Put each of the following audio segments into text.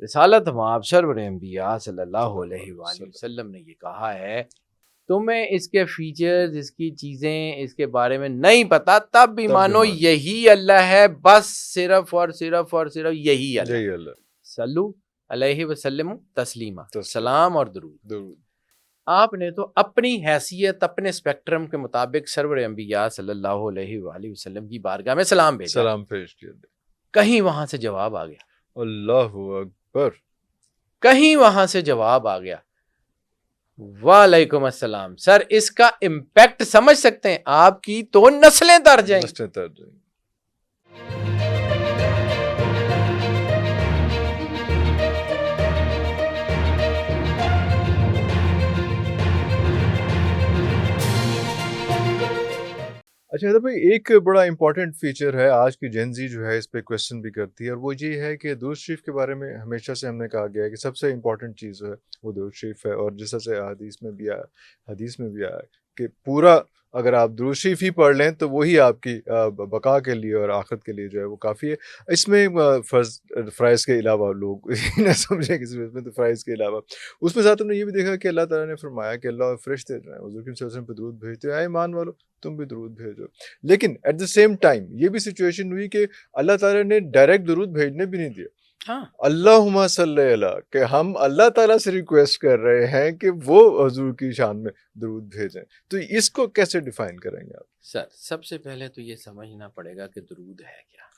رسالت مآب سرور انبیاء صلی اللہ علیہ وآلہ وسلم نے یہ کہا ہے تمہیں اس کے فیچرز، اس کی چیزیں، اس کے بارے میں نہیں پتا تب بھی مانو یہی اللہ ہے، بس صرف اور صرف اور صرف یہی اللہ۔ صلو علیہ وسلم تسلیما، سلام اور درود۔ آپ نے تو اپنی حیثیت، اپنے اسپیکٹرم کے مطابق سرور انبیاء صلی اللہ علیہ وآلہ وسلم کی بارگاہ میں سلام بھیجا، سلام پیش کیا، کہیں وہاں سے جواب آ گیا، اللہ اکبر، کہیں وہاں سے جواب آ گیا وعلیکم السلام۔ سر اس کا امپیکٹ سمجھ سکتے ہیں؟ آپ کی تو نسلیں تر جائیں گی۔ نسلیں تر جائیں گی۔ اچھا حیدر بھائی، ایک بڑا امپورٹنٹ فیچر ہے، آج کی جین زی جو ہے اس پہ کویسچن بھی کرتی ہے، اور وہ یہ ہے کہ درود شریف کے بارے میں ہمیشہ سے ہم نے کہا گیا ہے کہ سب سے امپورٹنٹ چیز ہے وہ درود شریف ہے، اور جس طرح سے حدیث میں بھی آیا کہ پورا اگر آپ درود شریف ہی پڑھ لیں تو وہی آپ کی بقا کے لیے اور آخرت کے لیے جو ہے وہ کافی ہے۔ اس میں فرائض کے علاوہ لوگ نہ سمجھیں کہ صرف اس میں تو فرائض کے علاوہ اس میں ساتھ ہم نے یہ بھی دیکھا کہ اللہ تعالیٰ نے فرمایا کہ اللہ اور فرشتے جو ہیں حضور صلی اللہ علیہ وسلم پہ درود بھیجتے ہیں، اے ایمان والو تم بھی درود بھیجو۔ لیکن ایٹ دا سیم ٹائم یہ بھی سچویشن ہوئی کہ اللہ تعالیٰ نے ڈائریکٹ درود بھیجنے بھی نہیں دیا۔ اللہم صلی علیہ، کہ ہم اللہ تعالیٰ سے ریکویسٹ کر رہے ہیں کہ وہ حضور کی شان میں درود بھیجیں، تو اس کو کیسے ڈیفائن کریں گے آپ؟ سر سب سے پہلے تو یہ سمجھنا پڑے گا کہ درود ہے کیا۔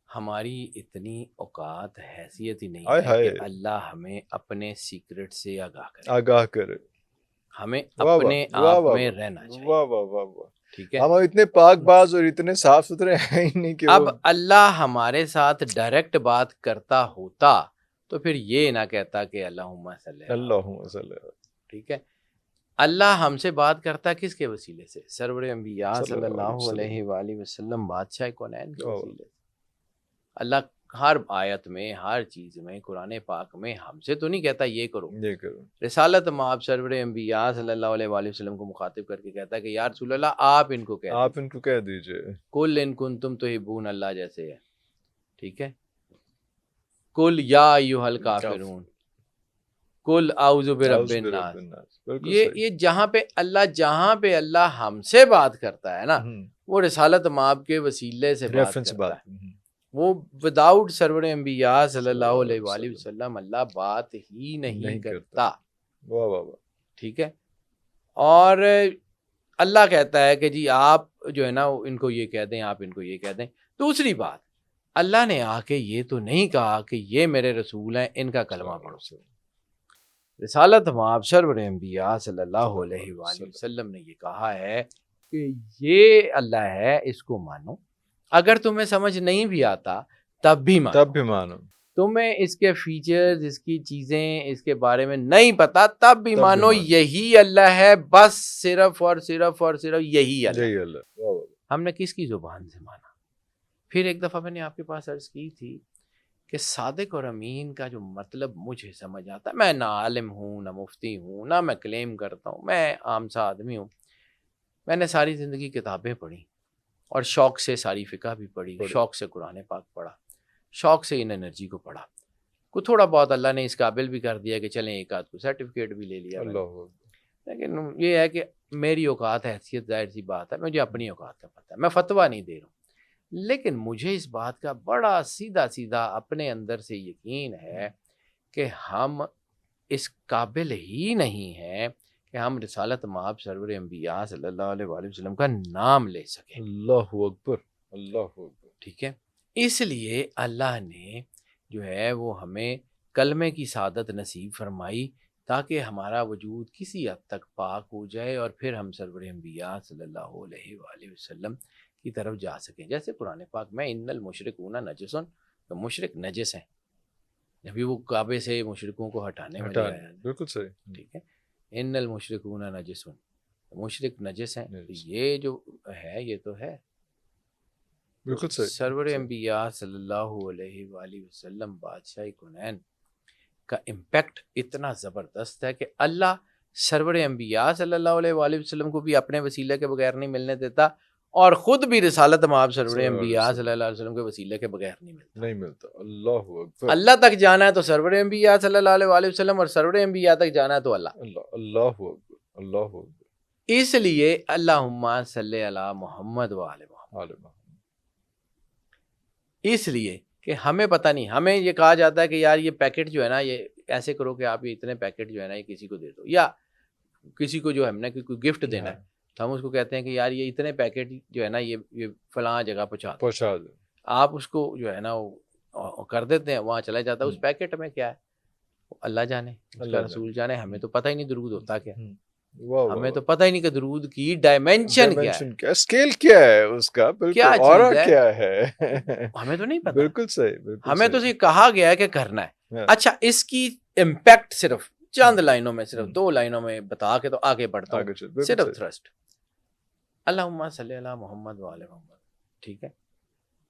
ہماری اتنی اوقات حیثیت ہی نہیں ہے کہ اللہ ہمیں اپنے سیکرٹ سے آگاہ کرے، ہمیں اپنے آپ میں رہنا چاہیے۔ واہ واہ واہ واہ، ٹھیک ہے، ہم اتنے پاک باز اور اتنے صاف ستھرے ہیں ہی نہیں کہ اب اللہ ہمارے ساتھ ڈائریکٹ بات کرتا ہوتا تو پھر یہ نہ کہتا کہ اللہم صلی علی، اللہم صلی علی۔ ٹھیک ہے، اللہ ہم سے بات کرتا کس کے وسیلے سے؟ سرور انبیاء صلی اللہ علیہ وآلہ وسلم، بادشاہ کونین کے وسیلے سے۔ اللہ ہر آیت میں، ہر چیز میں، قرآن پاک میں ہم سے تو نہیں کہتا یہ کرو۔ رسالت مآب سرور انبیاء صلی اللہ علیہ وآلہ وسلم کو مخاطب کر کے کہتا ہے کہ یا رسول اللہ آپ ان کو کہہ دیجئے کل ان کنتم تحبون اللہ، جیسے ہے، ٹھیک ہے، کل یا ایھا الکافرون، کل اعوذ برب الناس۔ یہ جہاں پہ اللہ ہم سے بات کرتا ہے نا، وہ رسالت مآب کے وسیلے سے بات کرتا ہے، وہ وداؤٹ سرور انبیاء صلی اللہ علیہ وآلہ وسلم اللہ بات ہی نہیں کرتا۔ ٹھیک ہے، اور اللہ کہتا ہے کہ جی آپ جو ہے نا ان کو یہ کہہ دیں، آپ ان کو یہ کہہ دیں۔ دوسری بات، اللہ نے آ کے یہ تو نہیں کہا کہ یہ میرے رسول ہیں ان کا کلمہ پڑھو۔ رسالت مآب سرور انبیاء صلی اللہ علیہ وآلہ وسلم نے یہ کہا ہے کہ یہ اللہ ہے، اس کو مانو، اگر تمہیں سمجھ نہیں بھی آتا تب بھی مانو، تمہیں اس کے فیچرز، اس کی چیزیں، اس کے بارے میں نہیں پتا تب بھی مانو یہی اللہ ہے، بس صرف اور صرف اور صرف یہی اللہ۔ ہم نے کس کی زبان سے مانا؟ پھر ایک دفعہ میں نے آپ کے پاس عرض کی تھی کہ صادق اور امین کا جو مطلب مجھے سمجھ آتا ہے، میں نہ عالم ہوں، نہ مفتی ہوں، نہ میں کلیم کرتا ہوں، میں عام سا آدمی ہوں، میں نے ساری زندگی کتابیں پڑھی اور شوق سے ساری فقہ بھی پڑھی، شوق سے قرآن پاک پڑھا، شوق سے ان انرجی کو پڑھا، کو تھوڑا بہت اللہ نے اس قابل بھی کر دیا کہ چلیں ایک آدھ کو سرٹیفکیٹ بھی لے لیا، لیکن یہ ہے کہ میری اوقات حیثیت ظاہر سی بات ہے، مجھے اپنی اوقات کا پتہ ہے، میں فتویٰ نہیں دے رہا ہوں، لیکن مجھے اس بات کا بڑا سیدھا اپنے اندر سے یقین ہے کہ ہم اس قابل ہی نہیں ہیں کہ ہم رسالت مآب سرور انبیاء صلی اللہ علیہ وآلہ وسلم کا نام لے سکیں۔ اللہ اکبر، اللہ اکبر۔ ٹھیک ہے، اس لیے اللہ نے جو ہے وہ ہمیں کلمے کی سعادت نصیب فرمائی تاکہ ہمارا وجود کسی حد تک پاک ہو جائے اور پھر ہم سرور انبیاء صلی اللہ علیہ وآلہ وسلم کی طرف جا سکیں۔ جیسے قرآن پاک میں ان المشرکون نجس، تو مشرک نجس ہیں، ابھی وہ کعبے سے مشرکوں کو ہٹانے میں آیا، بالکل صحیح، ٹھیک ہے، ان المشرکون نجس، مشرک نجس ہیں، یہ جو ہے یہ تو ہے بالکل صحیح۔ سرور انبیاء صلی اللہ علیہ وآلہ وسلم بادشاہ کونین کا امپیکٹ اتنا زبردست ہے کہ اللہ سرور انبیاء صلی اللہ علیہ وآلہ وسلم کو بھی اپنے وسیلے کے بغیر نہیں ملنے دیتا، اور خود بھی رسالت مآب سرور انبیاء صلی اللہ علیہ وسلم کے وسیلے کے بغیر نہیں ملتا. اللہ اکبر. اللہ تک جانا ہے تو سرور انبیاء صلی اللہ علیہ وسلم، اور سرور انبیاء تک جانا ہے تو اللہ. اللہ اکبر. اللہ اکبر. اس لیے اللہم صلی علی محمد و آل محمد. اس لیے کہ ہمیں پتہ نہیں، ہمیں یہ کہا جاتا ہے کہ یار یہ پیکٹ جو ہے نا، یہ ایسے کرو کہ آپ یہ اتنے پیکٹ جو ہے نا یہ کسی کو دے دو، یا کسی کو جو ہم نے کوئی گفٹ دینا ہے تو ہم اس کو کہتے ہیں کہ یار یہ اتنے پیکٹ جو ہے نا یہ فلاں جگہ پہنچا دو. آپ اس کو جو ہے نا وہ کر دیتے ہیں، وہاں چلا جاتا ہے. اس پیکٹ میں کیا ہے اللہ جانے، اس کا رسول جانے. ہمیں تو پتہ ہی نہیں درود ہوتا کیا، ہمیں تو پتہ ہی نہیں کہ درود کی ڈائمینشن کیا ہے، اسکیل کیا ہے اس کا، کیا اور چیز کیا ہے ہمیں تو نہیں پتہ. بالکل صحیح. ہمیں تو یہ کہا گیا ہے کہ کرنا ہے. اچھا اس کی امپیکٹ صرف چند لائنوں میں، صرف 2 لائنوں میں بتا کے تو آگے بڑھتا ہوں. صرف تھرسٹ اللہم صلی علی محمد و آل محمد. ٹھیک ہے،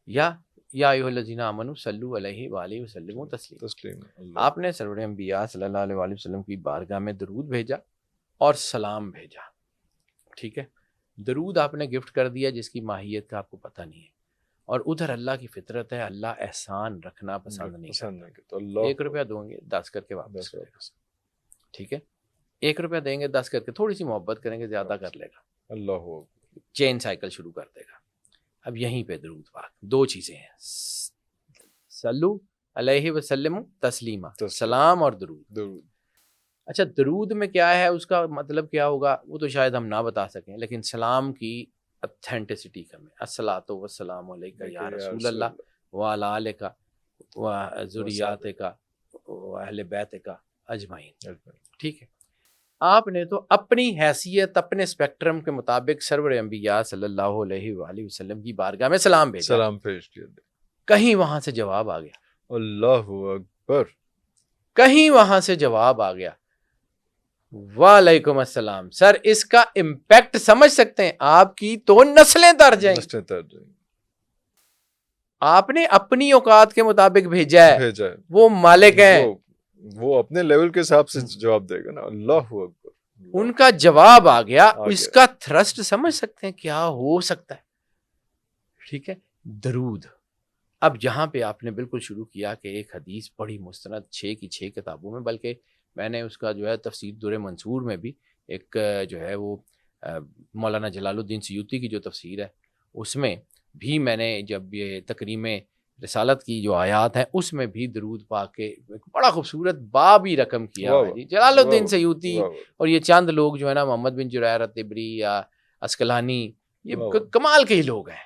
یا ایھا الذین آمنوا صلوا علیہ وآلہ وسلموا تسلیما. آپ نے سرور انبیاء صلی اللہ علیہ وآلہ وسلم کی بارگاہ میں درود بھیجا اور سلام بھیجا. ٹھیک ہے، درود آپ نے گفٹ کر دیا جس کی ماہیت کا آپ کو پتہ نہیں ہے، اور ادھر اللہ کی فطرت ہے، اللہ احسان رکھنا پسند نہیں کرتا. 1 روپیہ دوں گے 10 کر کے واپس کرے گا. ٹھیک ہے، 1 روپیہ دیں گے 10 کر کے، تھوڑی سی محبت کریں گے زیادہ کر لے گا. اللہ چین سائیکل شروع کر دے گا. اب یہیں پہ درود پاک 2 چیزیں ہیں، صلو علیہ وسلم تسلیما، سلام اور درود. اچھا درود میں کیا ہے، اس کا مطلب کیا ہوگا وہ تو شاید ہم نہ بتا سکیں، لیکن سلام کی اتھینٹسٹی کا میں الصلاۃ والسلام علیک یا رسول اللہ وعلی آلک و ذریاتک و اہل بیتک اجمعین. ٹھیک ہے، آپ نے تو اپنی حیثیت اپنے اسپیکٹرم کے مطابق سرور انبیاء صلی اللہ علیہ وآلہ وسلم کی بارگاہ میں سلام بھیجا. سلام پیش کیا، کہیں وہاں سے جواب آ گیا. اللہ اکبر. کہیں وہاں سے جواب آ گیا وعلیکم السلام. سر اس کا امپیکٹ سمجھ سکتے ہیں، آپ کی تو نسلیں تر جائیں. آپ نے اپنی اوقات کے مطابق بھیجا ہے، وہ مالک ہیں، وہ اپنے لیول کے حساب سے جواب دے گا نا. اللہ اکبر. ان کا جواب آ گیا. اس کا تھرسٹ سمجھ سکتے ہیں کیا ہو سکتا ہے. ٹھیک ہے، درود. اب یہاں پہ آپ نے بالکل شروع کیا کہ ایک حدیث بڑی مستند 6 کی 6 کتابوں میں، بلکہ میں نے اس کا جو ہے تفسیر در منصور میں بھی ایک جو ہے وہ مولانا جلال الدین سیوطی کی جو تفسیر ہے اس میں بھی میں نے جب یہ تکریم رسالت کی جو آیات ہیں اس میں بھی درود پاک کے بڑا خوبصورت باب ہی رقم کیا ہے جی. جلال الدین سیوطی اور یہ چند لوگ جو ہے نا، محمد بن جریر الطبری یا اسکلانی، یہ کمال کے ہی لوگ ہیں.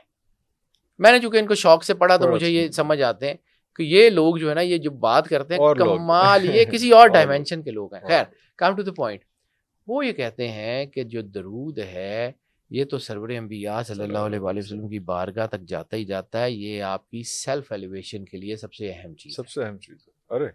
میں نے چونکہ ان کو شوق سے پڑھا تو مجھے یہ سمجھ آتے ہیں کہ یہ لوگ جو ہے نا یہ جو بات کرتے ہیں کمال، یہ کسی اور ڈائمینشن کے لوگ ہیں. خیر کم ٹو دی پوائنٹ، وہ یہ کہتے ہیں کہ جو درود ہے یہ تو سرور انبیاء صلی اللہ علیہ وآلہ وسلم کی بارگاہ تک جاتا ہی جاتا ہے. یہ آپ کی سیلف ایلیویشن کے لیے سب سے اہم چیز ہے. ارے